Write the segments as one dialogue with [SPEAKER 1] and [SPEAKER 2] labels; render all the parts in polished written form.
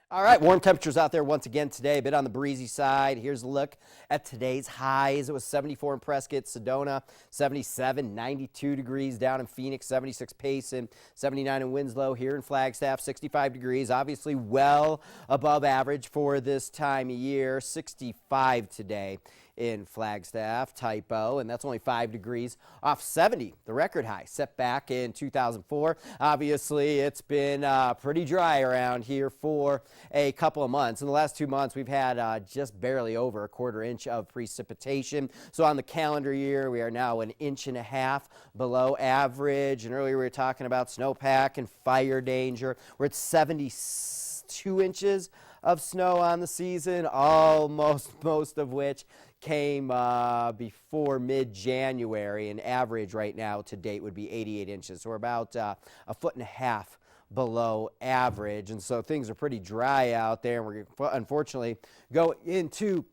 [SPEAKER 1] All right, warm temperatures out there once again today, a bit on the breezy side. Here's a look at today's highs. It was 74 in Prescott, Sedona, 77, 92 degrees down in Phoenix, 76 Payson, 79 in Winslow, here in Flagstaff, 65 degrees, obviously well above average for this time of year, 65 today in Flagstaff, typo, and that's only 5 degrees off 70, the record high set back in 2004. Obviously, it's been pretty dry around here for a couple of months. In the last 2 months, we've had just barely over a quarter inch of precipitation. So on the calendar year, we are now 1.5 inches below average. And earlier we were talking about snowpack and fire danger. We're at 72 inches of snow on the season, most of which came before mid-January, and average right now to date would be 88 inches. So we're about 1.5 feet below average, and so things are pretty dry out there, and we're unfortunately going into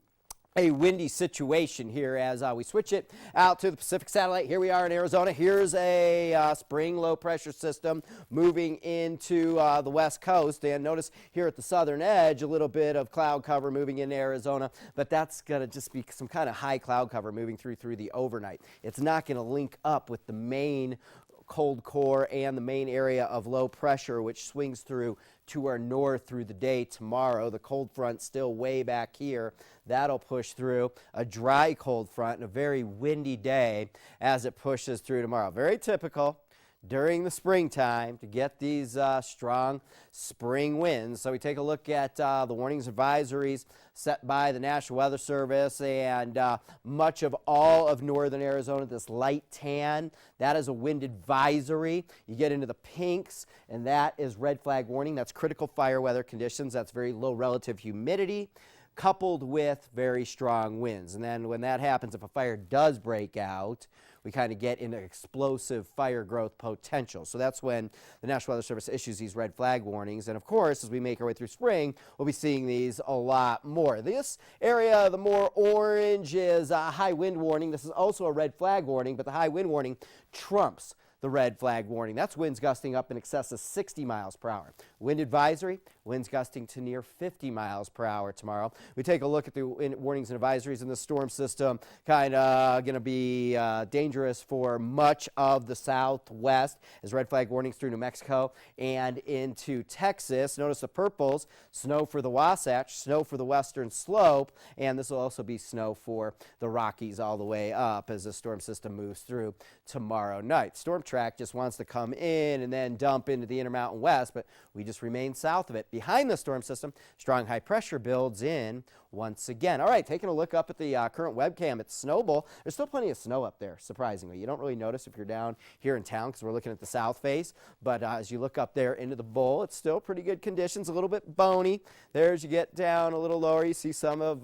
[SPEAKER 1] a windy situation here as we switch it out to the Pacific satellite. Here we are in Arizona. Here's a spring low pressure system moving into the west coast, and notice here at the southern edge a little bit of cloud cover moving into Arizona, but that's going to just be some kind of high cloud cover moving through the overnight. It's not going to link up with the main cold core and the main area of low pressure, which swings through to our north through the day tomorrow. The cold front still way back here. That'll push through a dry cold front and a very windy day as it pushes through tomorrow. Very typical during the springtime to get these strong spring winds. So we take a look at the warnings and advisories set by the National Weather Service, and much of all of northern Arizona, this light tan, that is a wind advisory. You get into the pinks, and that is red flag warning. That's critical fire weather conditions. That's very low relative humidity coupled with very strong winds. And then when that happens, if a fire does break out, we kind of get into explosive fire growth potential. So that's when the National Weather Service issues these red flag warnings. And of course, as we make our way through spring, we'll be seeing these a lot more. This area, the more orange, is a high wind warning. This is also a red flag warning, but the high wind warning trumps the red flag warning. That's winds gusting up in excess of 60 miles per hour. Wind advisory, winds gusting to near 50 miles per hour tomorrow. We take a look at the warnings and advisories in the storm system. Kind of going to be dangerous for much of the southwest as red flag warnings through New Mexico and into Texas. Notice the purples, snow for the Wasatch, snow for the western slope, and this will also be snow for the Rockies all the way up as the storm system moves through tomorrow night. Storm track just wants to come in and then dump into the Intermountain West, but we just remain south of it. Behind the storm system, strong high pressure builds in once again. All right, taking a look up at the current webcam at Snowbowl. There's still plenty of snow up there, surprisingly. You don't really notice if you're down here in town because we're looking at the south face, but as you look up there into the bowl, it's still pretty good conditions, a little bit bony. There, as you get down a little lower, you see some of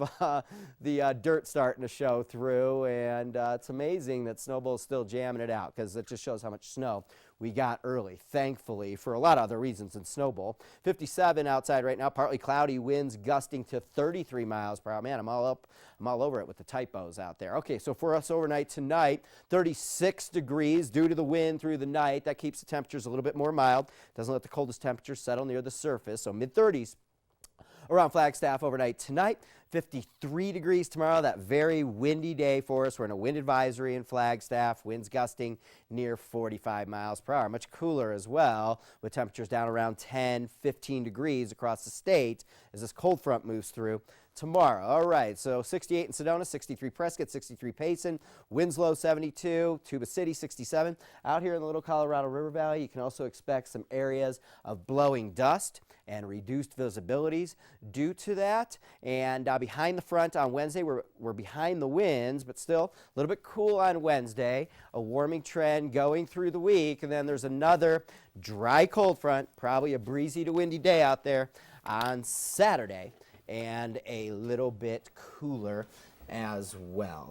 [SPEAKER 1] the dirt starting to show through, and it's amazing that Snowbowl's still jamming it out because it just shows how much snow we got early, thankfully, for a lot of other reasons in Snowbowl. 57 outside right now, partly cloudy, winds gusting to 33 miles per hour. Man, I'm all over it with the typos out there. Okay, so for us overnight tonight, 36 degrees due to the wind through the night. That keeps the temperatures a little bit more mild. Doesn't let the coldest temperatures settle near the surface, so mid-30s around Flagstaff overnight tonight. 53 degrees tomorrow, that very windy day for us. We're in a wind advisory in Flagstaff, winds gusting near 45 miles per hour. Much cooler as well, with temperatures down around 10, 15 degrees across the state as this cold front moves through tomorrow. All right, so 68 in Sedona, 63 Prescott, 63 Payson, Winslow 72, Tuba City 67. Out here in the Little Colorado River Valley, you can also expect some areas of blowing dust and reduced visibilities due to that. And behind the front on Wednesday, we're behind the winds, but still a little bit cool on Wednesday. A warming trend going through the week, and then there's another dry cold front, probably a breezy to windy day out there on Saturday, and a little bit cooler as well.